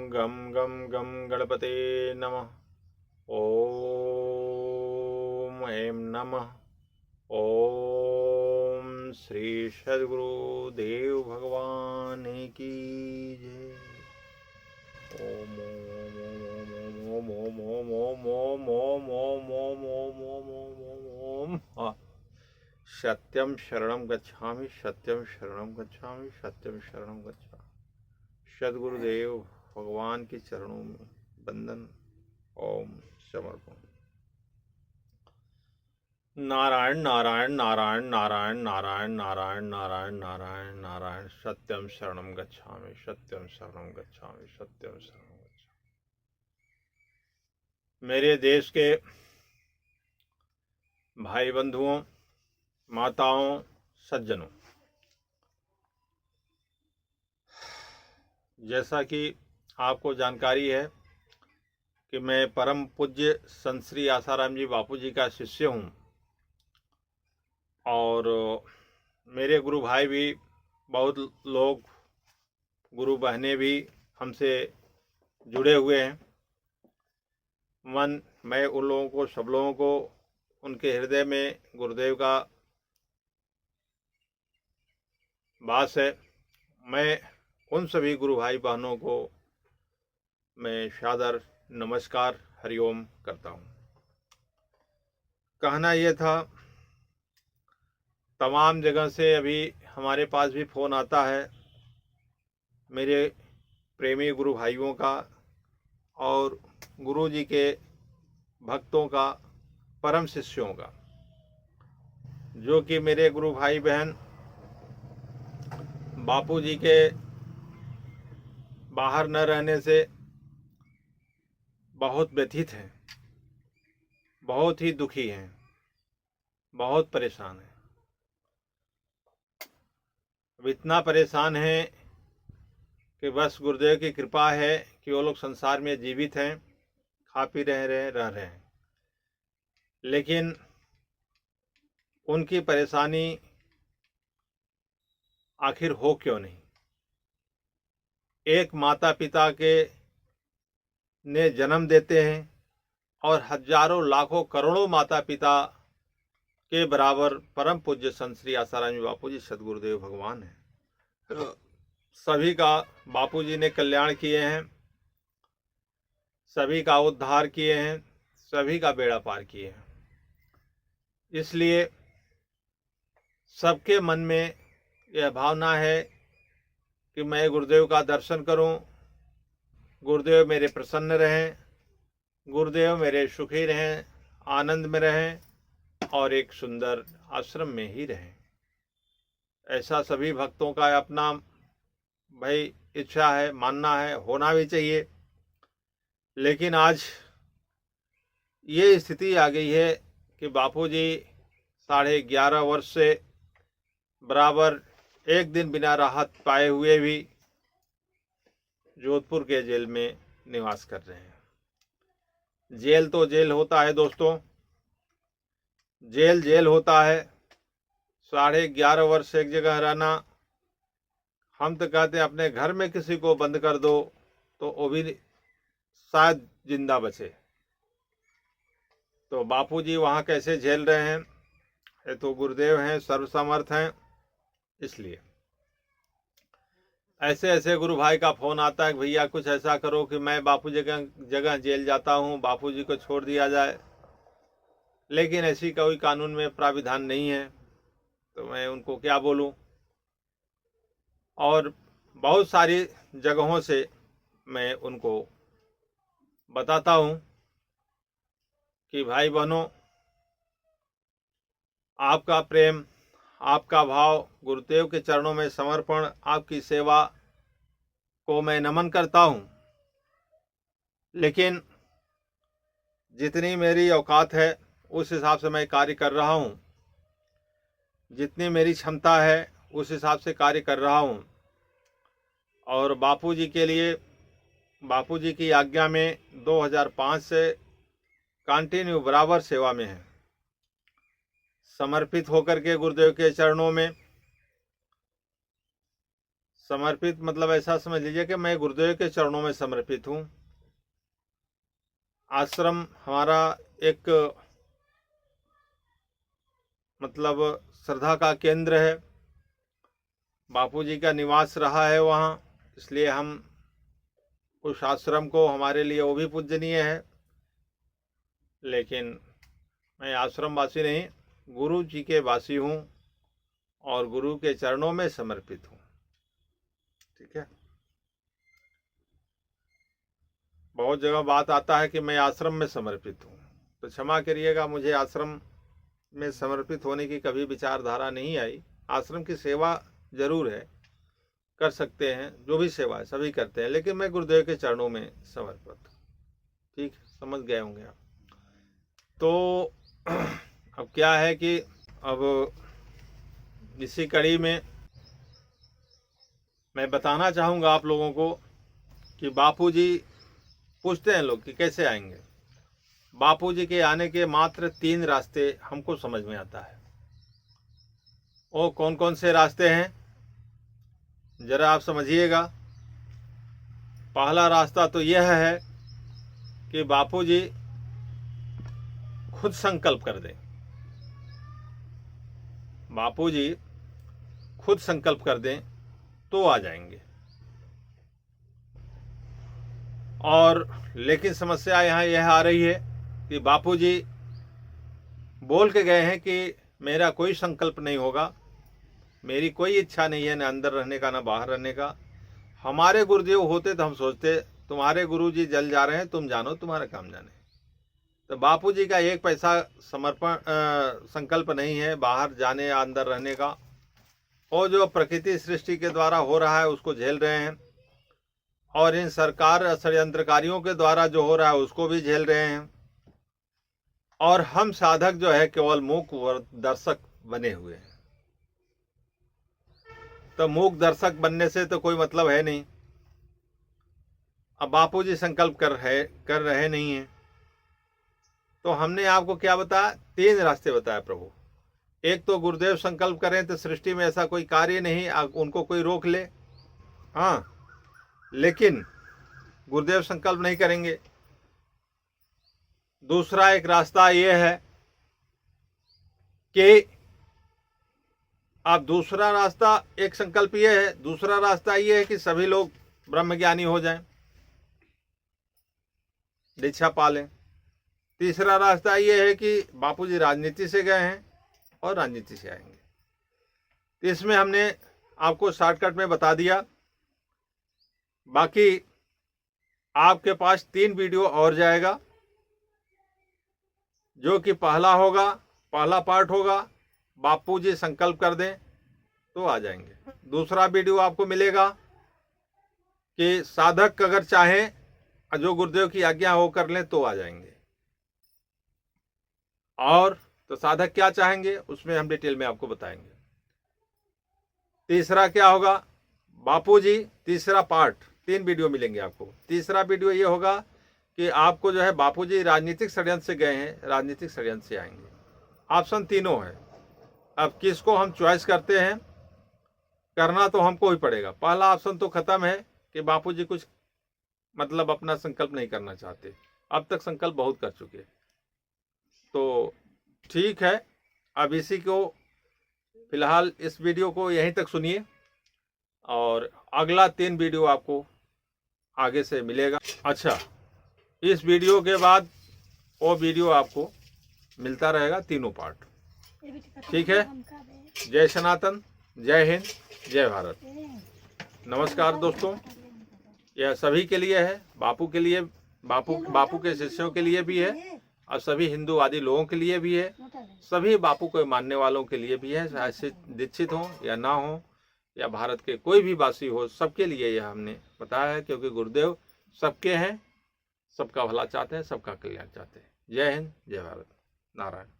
गम गम गम गणपते नमः। ओम ऐं नमः। ओम श्री सद्गुरु देव भगवान की जय। ओम ओम ओम ओम ओम ओम ओम ओम ओम ओम ओम ओम ओम ओम। हाँ, सत्यम शरणम गच्छामि, सत्यम शरणम गच्छामि, सत्यम शरणम गच्छामि। सद्गुरुदेव भगवान के चरणों में वंदन, ओम समर्पण। नारायण नारायण नारायण नारायण नारायण नारायण नारायण नारायण नारायण। सत्यम शरणम गच्छामि, सत्यम शरणम गच्छामि, सत्यम शरणम गच्छामि। मेरे देश के भाई बंधुओं, माताओं, सज्जनों, जैसा कि आपको जानकारी है कि मैं परम पूज्य संत श्री आसाराम जी बापू जी का शिष्य हूँ और मेरे गुरु भाई भी बहुत लोग, गुरु बहनें भी हमसे जुड़े हुए हैं। मैं उन लोगों को, सब लोगों को उनके हृदय में गुरुदेव का वास है। मैं उन सभी गुरु भाई बहनों को मैं सादर नमस्कार, हरिओम करता हूँ। कहना यह था, तमाम जगह से अभी हमारे पास भी फ़ोन आता है मेरे प्रेमी गुरु भाइयों का और गुरु जी के भक्तों का, परम शिष्यों का, जो कि मेरे गुरु भाई बहन बापू जी के बाहर न रहने से बहुत व्यथित हैं, बहुत ही दुखी हैं, बहुत परेशान हैं। अब इतना परेशान हैं कि बस गुरुदेव की कृपा है कि वो लोग संसार में जीवित हैं, खा पी रह रहे हैं, लेकिन उनकी परेशानी आखिर हो क्यों नहीं। एक माता पिता के ने जन्म देते हैं और हजारों लाखों करोड़ों माता पिता के बराबर परम पूज्य संत श्री आसाराम जी बापू जी सद्गुरुदेव भगवान हैं। सभी का बापू जी ने कल्याण किए हैं, सभी का उद्धार किए हैं, सभी का बेड़ा पार किए हैं। इसलिए सबके मन में यह भावना है कि मैं गुरुदेव का दर्शन करूं, गुरुदेव मेरे प्रसन्न रहें, गुरुदेव मेरे सुखी रहें, आनंद में रहें और एक सुंदर आश्रम में ही रहें। ऐसा सभी भक्तों का अपना भाई इच्छा है, मानना है, होना भी चाहिए। लेकिन आज ये स्थिति आ गई है कि बापूजी 11.5 वर्ष से बराबर एक दिन बिना राहत पाए हुए भी जोधपुर के जेल में निवास कर रहे हैं। जेल तो जेल होता है दोस्तों, जेल जेल होता है। 11.5 वर्ष एक जगह रहना, हम तो कहते हैं अपने घर में किसी को बंद कर दो तो वो भी शायद जिंदा बचे। तो बापूजी वहाँ कैसे झेल रहे हैं, ये तो गुरुदेव हैं, सर्वसमर्थ हैं। इसलिए ऐसे ऐसे गुरु भाई का फोन आता है कि भैया कुछ ऐसा करो कि मैं बापू जगह जेल जाता हूँ, बापूजी को छोड़ दिया जाए। लेकिन ऐसी कोई कानून में प्राविधान नहीं है, तो मैं उनको क्या बोलूँ। और बहुत सारी जगहों से मैं उनको बताता हूँ कि भाई बहनों, आपका प्रेम, आपका भाव, गुरुदेव के चरणों में समर्पण, आपकी सेवा को मैं नमन करता हूँ। लेकिन जितनी मेरी औकात है उस हिसाब से मैं कार्य कर रहा हूँ, जितनी मेरी क्षमता है उस हिसाब से कार्य कर रहा हूँ। और बापूजी के लिए, बापूजी की आज्ञा में 2005 से कंटिन्यू बराबर सेवा में है, समर्पित होकर के गुरुदेव के चरणों में समर्पित मतलब ऐसा समझ लीजिए कि मैं गुरुदेव के चरणों में समर्पित हूँ। आश्रम हमारा एक मतलब श्रद्धा का केंद्र है। बापूजी का निवास रहा है वहाँ, इसलिए हम उस आश्रम को, हमारे लिए वो भी पूजनीय है। लेकिन मैं आश्रम वासी नहीं, गुरु जी के वासी हूँ और गुरु के चरणों में समर्पित हूँ। ठीक है। बहुत जगह बात आता है कि मैं आश्रम में समर्पित हूँ, तो क्षमा करिएगा, मुझे आश्रम में समर्पित होने की कभी विचारधारा नहीं आई। आश्रम की सेवा जरूर है, कर सकते हैं, जो भी सेवा है सभी करते हैं, लेकिन मैं गुरुदेव के चरणों में समर्पित हूँ। ठीक, समझ गए होंगे आप। तो अब क्या है कि अब इसी कड़ी में मैं बताना चाहूँगा आप लोगों को कि बापूजी, पूछते हैं लोग कि कैसे आएंगे। बापूजी के आने के मात्र 3 रास्ते हमको समझ में आता है। वो कौन कौन से रास्ते हैं जरा आप समझिएगा। पहला रास्ता तो यह है कि बापूजी खुद संकल्प कर दें। बापूजी खुद संकल्प कर दें तो आ जाएंगे। और लेकिन समस्या यहाँ यह आ रही है कि बापूजी बोल के गए हैं कि मेरा कोई संकल्प नहीं होगा, मेरी कोई इच्छा नहीं है, न अंदर रहने का न बाहर रहने का। हमारे गुरुदेव होते तो हम सोचते तुम्हारे गुरुजी जल जा रहे हैं, तुम जानो तुम्हारा काम जाने। तो बापूजी का एक पैसा समर्पण संकल्प नहीं है बाहर जाने या अंदर रहने का। और जो प्रकृति सृष्टि के द्वारा हो रहा है उसको झेल रहे हैं, और इन सरकार षड्यंत्रकारियों के द्वारा जो हो रहा है उसको भी झेल रहे हैं। और हम साधक जो है केवल मूक दर्शक बने हुए हैं। तो मूक दर्शक बनने से तो कोई मतलब है नहीं। अब बापूजी संकल्प कर रहे नहीं हैं, तो हमने आपको क्या बताया, 3 रास्ते बताया प्रभु। एक तो गुरुदेव संकल्प करें तो सृष्टि में ऐसा कोई कार्य नहीं, उनको कोई रोक ले, हाँ, लेकिन गुरुदेव संकल्प नहीं करेंगे। दूसरा एक रास्ता यह है कि आप दूसरा रास्ता, एक संकल्प यह है, दूसरा रास्ता यह है कि सभी लोग ब्रह्मज्ञानी हो जाएं, दीक्षा पालें। तीसरा रास्ता यह है कि बापूजी राजनीति से गए हैं और राजनीति से आएंगे। इसमें हमने आपको शॉर्टकट में बता दिया। बाकी आपके पास 3 वीडियो और जाएगा, जो कि पहला पार्ट होगा बापूजी संकल्प कर दें तो आ जाएंगे। दूसरा वीडियो आपको मिलेगा कि साधक अगर चाहें, जो गुरुदेव की आज्ञा हो कर लें तो आ जाएंगे। और तो साधक क्या चाहेंगे उसमें हम डिटेल में आपको बताएंगे। तीसरा क्या होगा, बापूजी, तीसरा पार्ट, 3 वीडियो मिलेंगे आपको। तीसरा वीडियो ये होगा कि आपको जो है बापूजी राजनीतिक षड्यंत्र से गए हैं, राजनीतिक षड्यंत्र से आएंगे। ऑप्शन तीनों है। अब किसको हम चॉइस करते हैं, करना तो हमको ही पड़ेगा। पहला ऑप्शन तो खत्म है कि बापूजी कुछ मतलब अपना संकल्प नहीं करना चाहते, अब तक संकल्प बहुत कर चुके। तो ठीक है, अब इसी को फिलहाल इस वीडियो को यहीं तक सुनिए, और अगला 3 वीडियो आपको आगे से मिलेगा। अच्छा, इस वीडियो के बाद वो वीडियो आपको मिलता रहेगा, तीनों पार्ट। ठीक है। जय सनातन, जय हिंद, जय भारत। नमस्कार दोस्तों, यह सभी के लिए है, बापू के लिए, बापू के शिष्यों के लिए भी है, और सभी हिंदूवादी लोगों के लिए भी है, सभी बापू को मानने वालों के लिए भी है, चाहे दीक्षित हो या ना हो, या भारत के कोई भी वासी हो, सबके लिए यह हमने बताया है। क्योंकि गुरुदेव सबके हैं, सबका भला चाहते हैं, सबका कल्याण चाहते हैं। जय हिंद, जय भारत। नारायण।